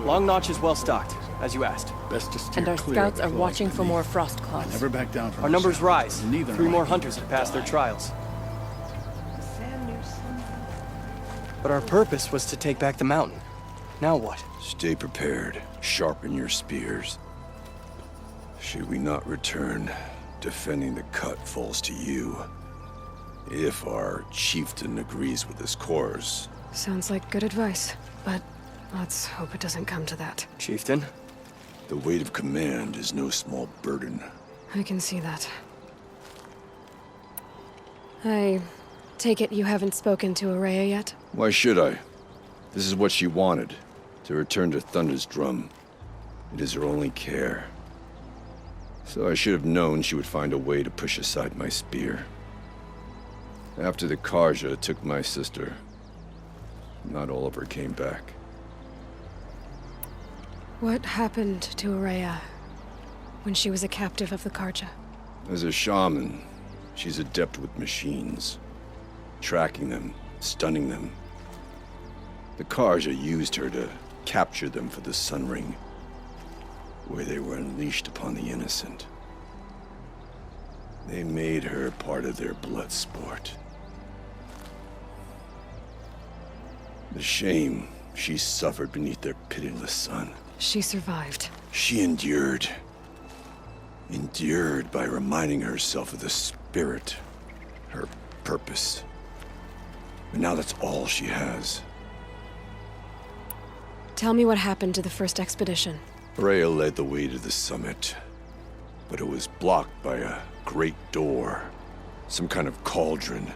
Long Notch is well stocked, as you asked. Best to steer And our clear scouts of are the watching claws for more beneath. Frostclaws. Never back down from Our numbers rise. Neither 3 am more I hunters to have passed their die. trials. But our purpose was to take back the mountain. Now what? Stay prepared. Sharpen your spears. Should we not return, defending the cut falls to you. If our chieftain agrees with his course. Sounds like good advice, but let's hope it doesn't come to that. Chieftain? The weight of command is no small burden. I can see that. I take it you haven't spoken to Ourea yet? Why should I? This is what she wanted, to return to Thunder's drum. It is her only care. So I should have known she would find a way to push aside my spear. After the Carja took my sister, not all of her came back. What happened to Ourea when she was a captive of the Carja? As a shaman, she's adept with machines. Tracking them, stunning them. The Carja used her to capture them for the Sun Ring, where they were unleashed upon the innocent. They made her part of their blood sport. The shame she suffered beneath their pitiless sun. She survived. She endured. Endured by reminding herself of the spirit, her purpose. And now that's all she has. Tell me what happened to the first expedition. Ourea led the way to the summit, but it was blocked by a great door. Some kind of cauldron,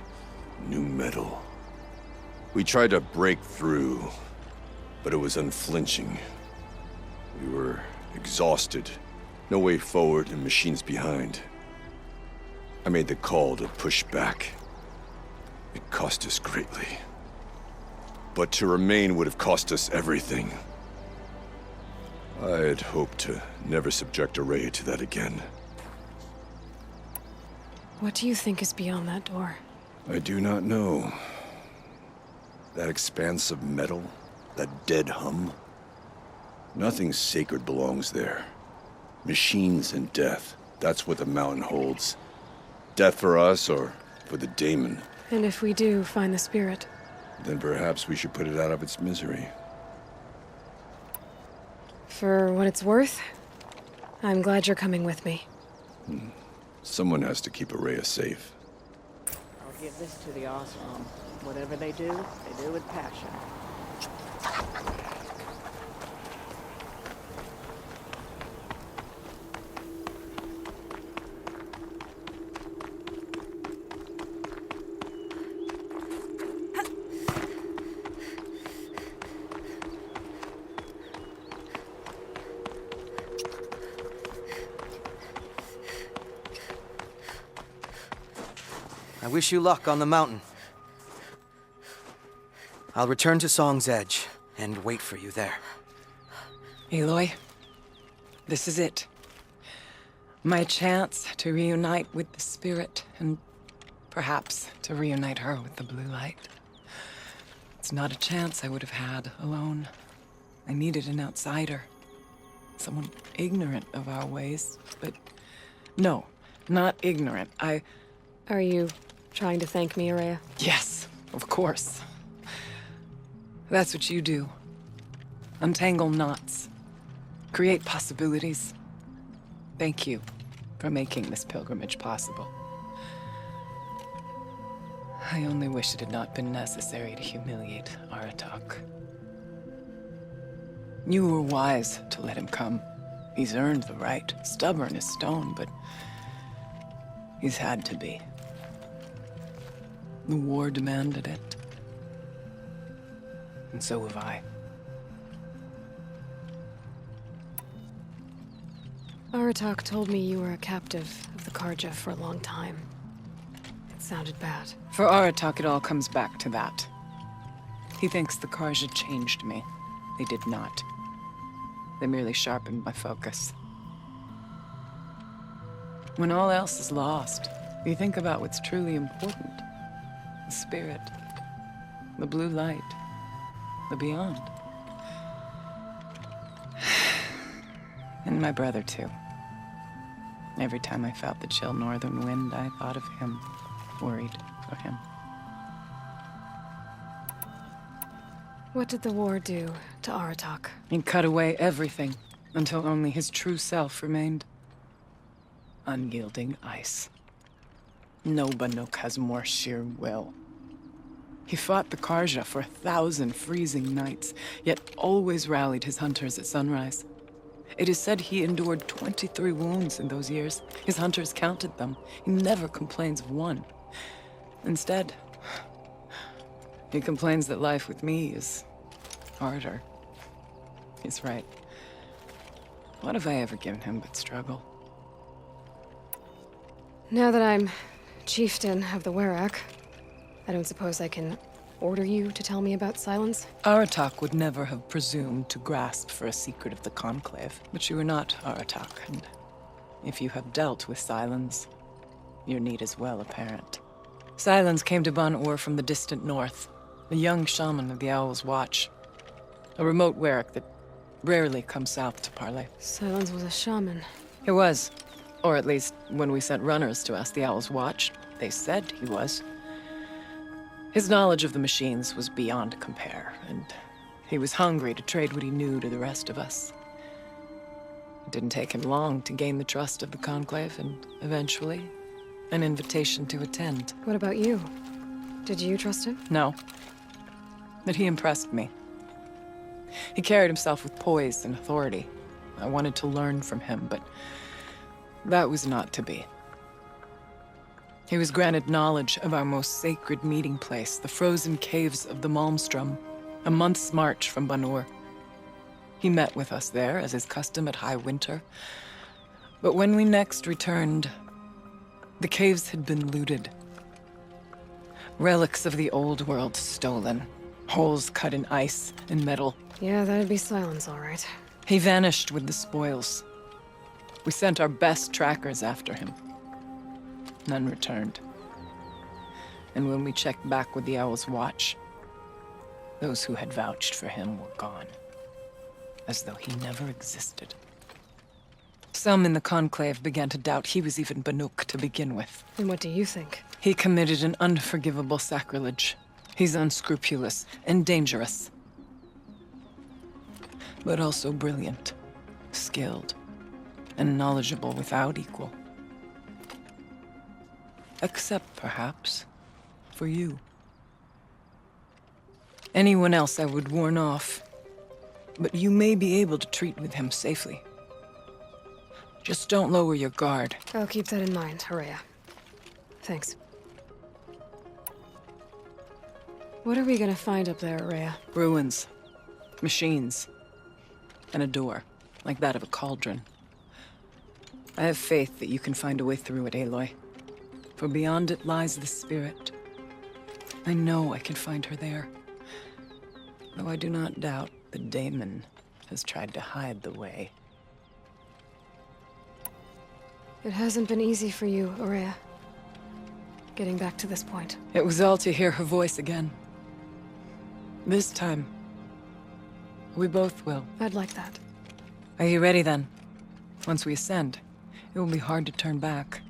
new metal. We tried to break through, but it was unflinching. We were exhausted, no way forward and machines behind. I made the call to push back. It cost us greatly. But to remain would have cost us everything. I had hoped to never subject Ourea to that again. What do you think is beyond that door? I do not know. That expanse of metal, that dead hum. Nothing sacred belongs there. Machines and death, that's what the mountain holds. Death for us or for the daemon. And if we do find the spirit? Then perhaps we should put it out of its misery. For what it's worth, I'm glad you're coming with me. Someone has to keep Ourea safe. I'll give this to the Osram. Whatever they do with passion. I wish you luck on the mountain. I'll return to Song's Edge and wait for you there. Aloy, this is it. My chance to reunite with the spirit, and perhaps to reunite her with the blue light. It's not a chance I would have had alone. I needed an outsider. Someone ignorant of our ways, but no, not ignorant. Are you trying to thank me, Ourea? Yes, of course. That's what you do. Untangle knots. Create possibilities. Thank you for making this pilgrimage possible. I only wish it had not been necessary to humiliate Aratak. You were wise to let him come. He's earned the right. Stubborn as stone, but he's had to be. The war demanded it. And so have I. Aratak told me you were a captive of the Carja for a long time. It sounded bad. For Aratak, it all comes back to that. He thinks the Carja changed me. They did not. They merely sharpened my focus. When all else is lost, you think about what's truly important. The spirit. The blue light. The beyond. And my brother, too. Every time I felt the chill northern wind, I thought of him, worried for him. What did the war do to Aratak? He cut away everything, until only his true self remained. Unyielding ice. No Banuk has more sheer will. He fought the Carja for 1,000 freezing nights, yet always rallied his hunters at sunrise. It is said he endured 23 wounds in those years. His hunters counted them. He never complains of one. Instead, he complains that life with me is harder. He's right. What have I ever given him but struggle? Now that I'm chieftain of the Werak, I don't suppose I can order you to tell me about Sylens? Aratak would never have presumed to grasp for a secret of the Conclave, but you are not Aratak, and if you have dealt with Sylens, your need is well apparent. Sylens came to Ban-Ur from the distant north, a young shaman of the Owl's Watch, a remote Werak that rarely comes south to parley. Sylens was a shaman. He was, or at least when we sent runners to ask the Owl's Watch, they said he was. His knowledge of the machines was beyond compare, and he was hungry to trade what he knew to the rest of us. It didn't take him long to gain the trust of the Conclave, and eventually, an invitation to attend. What about you? Did you trust him? No. But he impressed me. He carried himself with poise and authority. I wanted to learn from him, but that was not to be. He was granted knowledge of our most sacred meeting place, the frozen caves of the Malmstrom, a month's march from Ban-Ur. He met with us there, as is custom at high winter. But when we next returned, the caves had been looted. Relics of the old world stolen. Holes cut in ice and metal. Yeah, that'd be Sylens, all right. He vanished with the spoils. We sent our best trackers after him. None returned. And when we checked back with the Owl's Watch, those who had vouched for him were gone. As though he never existed. Some in the Conclave began to doubt he was even Banuk to begin with. And what do you think? He committed an unforgivable sacrilege. He's unscrupulous and dangerous. But also brilliant, skilled, and knowledgeable without equal. Except, perhaps, for you. Anyone else I would warn off, but you may be able to treat with him safely. Just don't lower your guard. I'll keep that in mind, Ourea. Thanks. What are we gonna find up there, Ourea? Ruins, machines, and a door, like that of a cauldron. I have faith that you can find a way through it, Aloy. For beyond it lies the spirit. I know I can find her there. Though I do not doubt the daemon has tried to hide the way. It hasn't been easy for you, Ourea. Getting back to this point. It was all to hear her voice again. This time, we both will. I'd like that. Are you ready then? Once we ascend, it will be hard to turn back.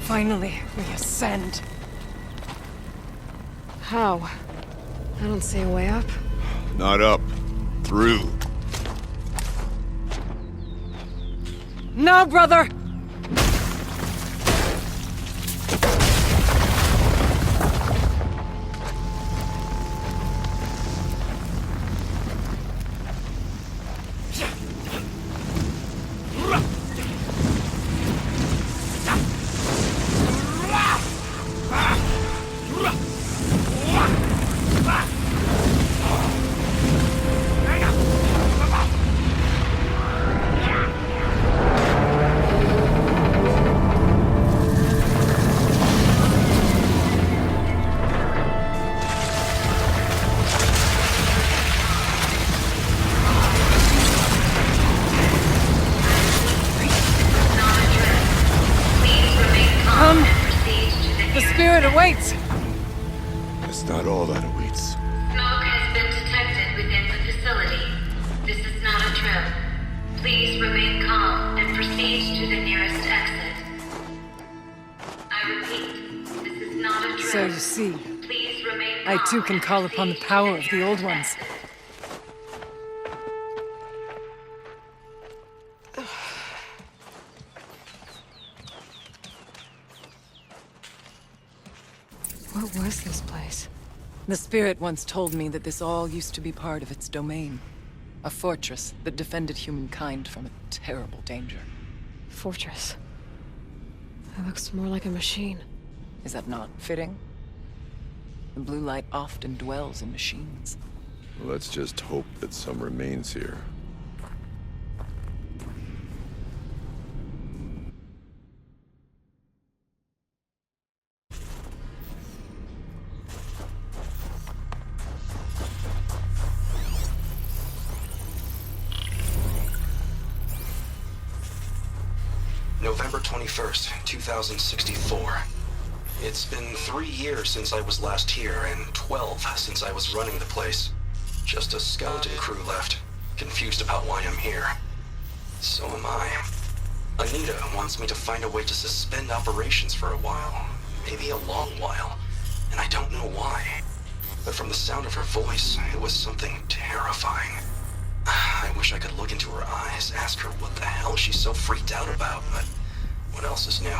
Finally, we ascend. How? I don't see a way up. Not up. Through. No, brother! awaits! It's not all that awaits. Smoke has been detected within the facility. This is not a drill. Please remain calm and proceed to the nearest exit. I repeat, this is not a drill. So you see, Please remain I calm too can and call upon the proceed to power of the nearest old ones. exit. What was this place? The spirit once told me that this all used to be part of its domain. A fortress that defended humankind from a terrible danger. Fortress. It looks more like a machine. Is that not fitting? The blue light often dwells in machines. Let's just hope that some remains here. November 21st, 2064. It's been 3 years since I was last here, and 12 since I was running the place. Just a skeleton crew left, confused about why I'm here. So am I. Anita wants me to find a way to suspend operations for a while, maybe a long while, and I don't know why. But from the sound of her voice, it was something terrifying. I wish I could look into her eyes, ask her what the hell she's so freaked out about, but what else is new?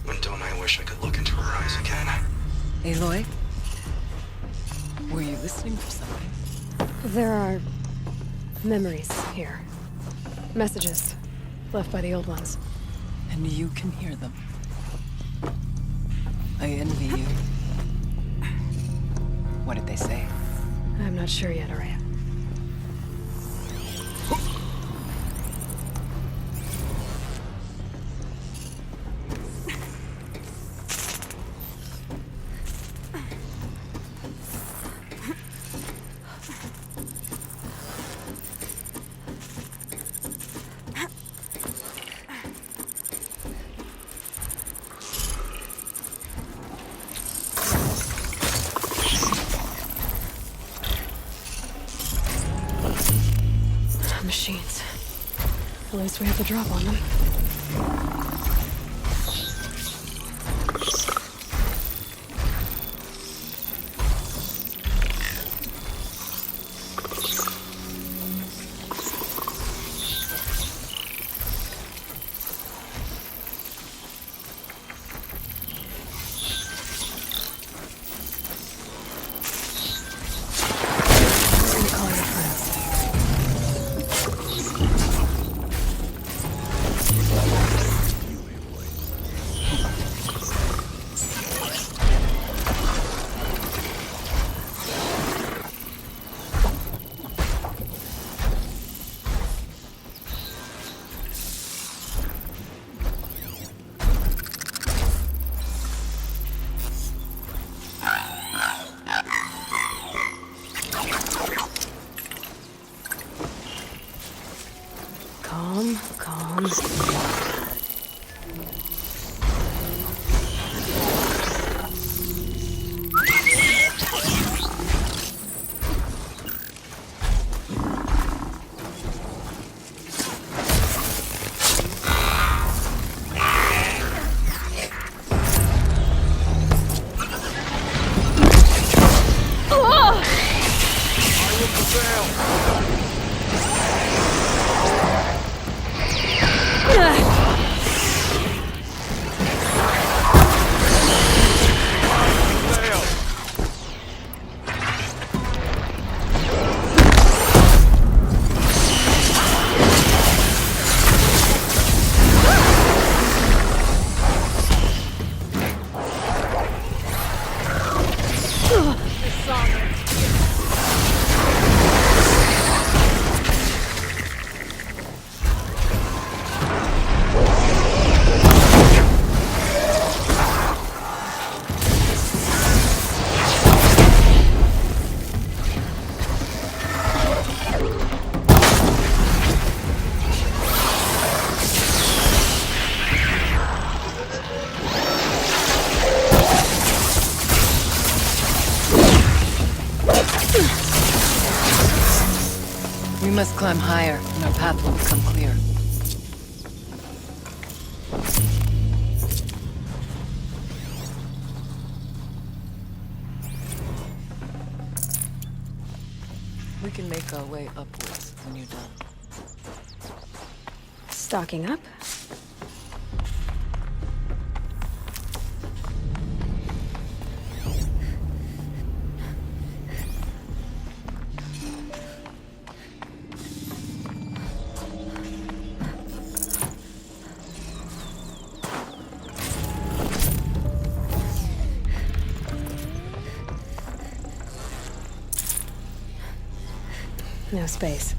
When don't I wish I could look into her eyes again? Aloy? Were you listening for something? There are memories here. Messages left by the old ones. And you can hear them. I envy you. What did they say? I'm not sure yet, Ourea. Machines. At least we have the drop on them. Calm. climb higher, and our path will become clear. We can make our way upwards when you're done. Stocking up? No space.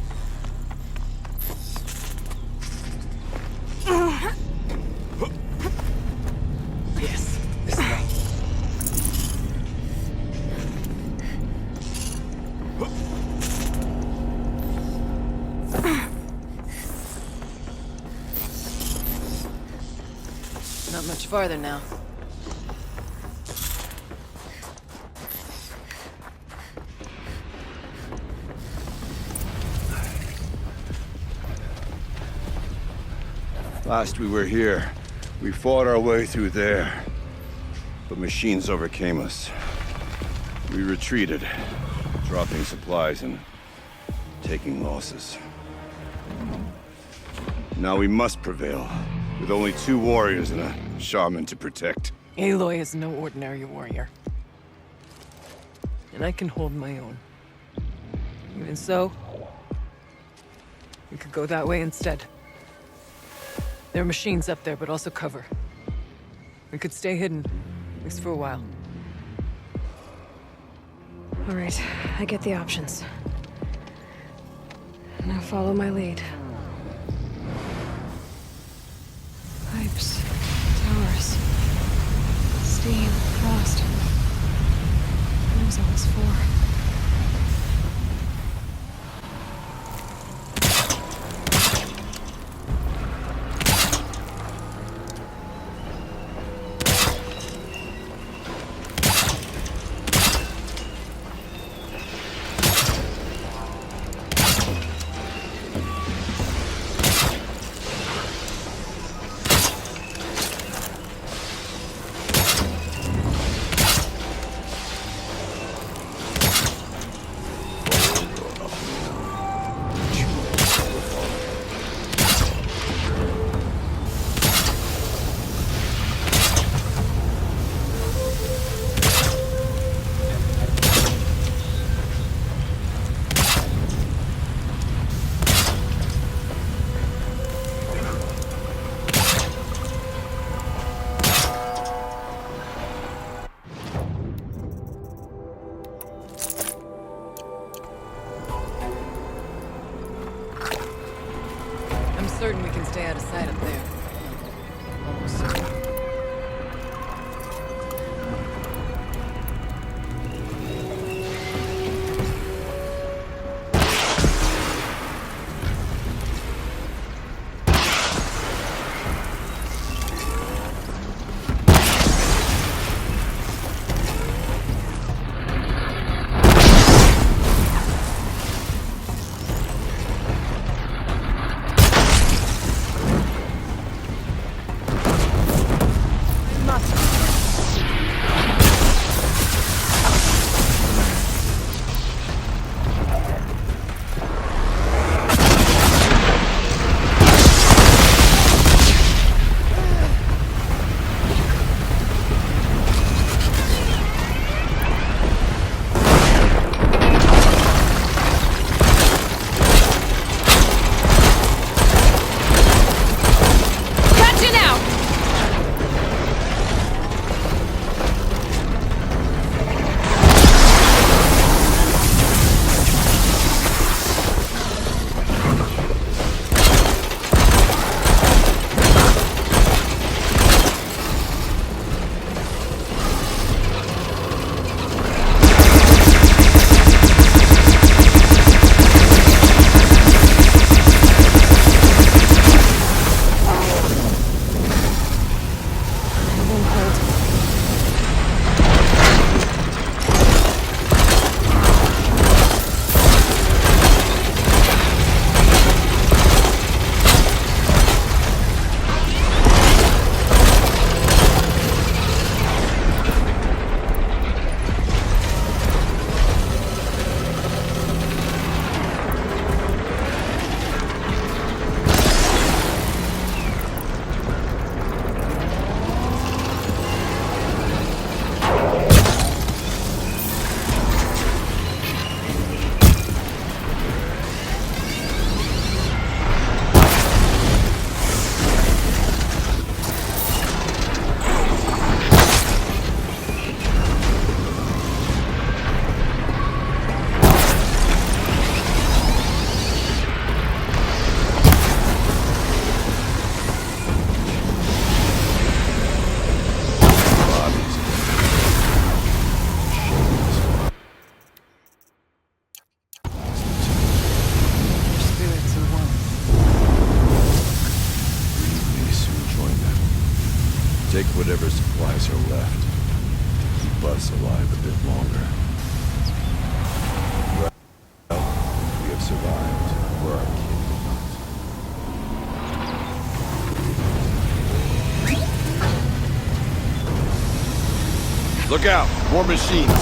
Yes, this way. Not much farther now. Last we were here, we fought our way through there. But machines overcame us. We retreated, dropping supplies and taking losses. Now we must prevail, with only 2 warriors and a shaman to protect. Aloy is no ordinary warrior. And I can hold my own. Even so, we could go that way instead. There are machines up there, but also cover. We could stay hidden, at least for a while. All right, I get the options. Now follow my lead. Pipes, towers, steam, frost. There's almost 4. Certain we can stay out of sight up there. Almost certain. Take whatever supplies are left. Keep us alive a bit longer. Well, we have survived, where our kin did not. Look out! More machines!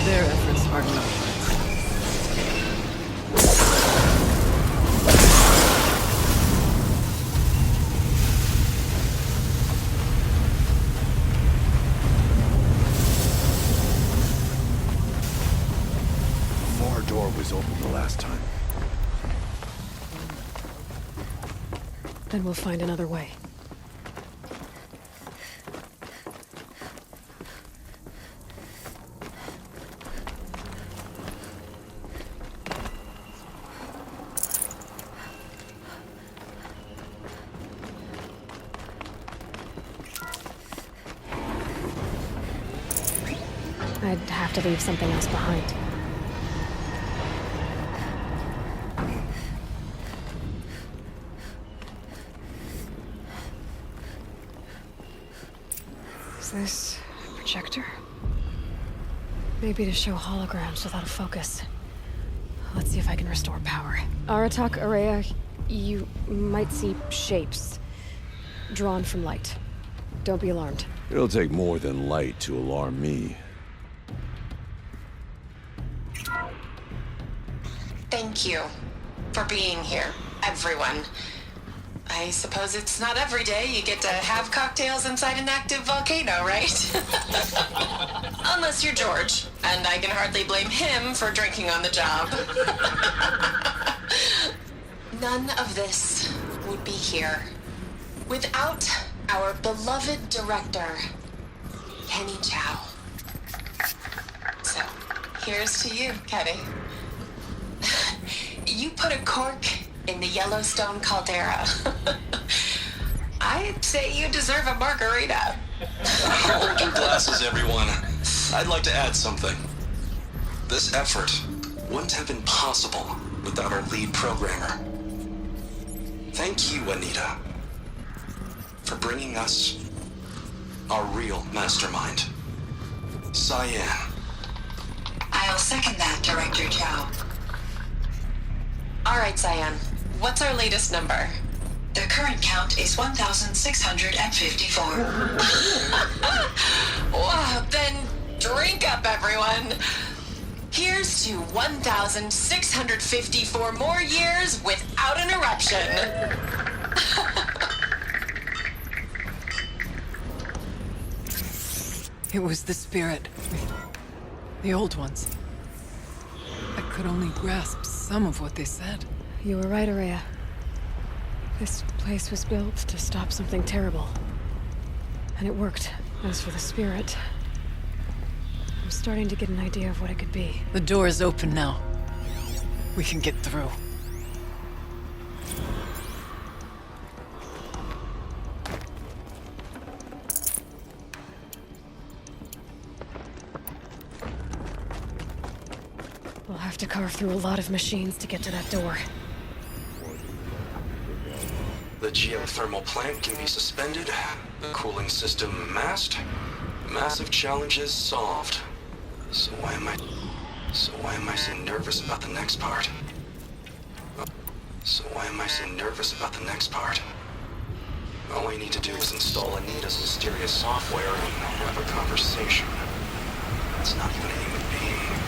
Their efforts are not. The far door was open the last time. Then we'll find another way. I'd have to leave something else behind. Is this a projector? Maybe to show holograms without a focus. Let's see if I can restore power. Aratak, Ourea, you might see shapes drawn from light. Don't be alarmed. It'll take more than light to alarm me. Thank you for being here, everyone. I suppose it's not every day you get to have cocktails inside an active volcano, right? Unless you're George, and I can hardly blame him for drinking on the job. None of this would be here without our beloved director, Kenny Chau. So, here's to you, Kenny. You put a cork in the Yellowstone caldera. I'd say you deserve a margarita. Hold your glasses, everyone. I'd like to add something. This effort wouldn't have been possible without our lead programmer. Thank you, Anita, for bringing us our real mastermind, CYAN. I'll second that, Director Chau. All right, CYAN. What's our latest number? The current count is 1,654. Wow, then drink up, everyone. Here's to 1,654 more years without an eruption. It was the spirit. The old ones. I could only grasp some of what they said. You were right, Ourea. This place was built to stop something terrible. And it worked. As for the spirit, I'm starting to get an idea of what it could be. The door is open now. We can get through. We'll have to carve through a lot of machines to get to that door. The geothermal plant can be suspended, the cooling system masked, massive challenges solved. So why am I so nervous about the next part? All I need to do is install Anita's mysterious software and have a conversation. It's not even a human being.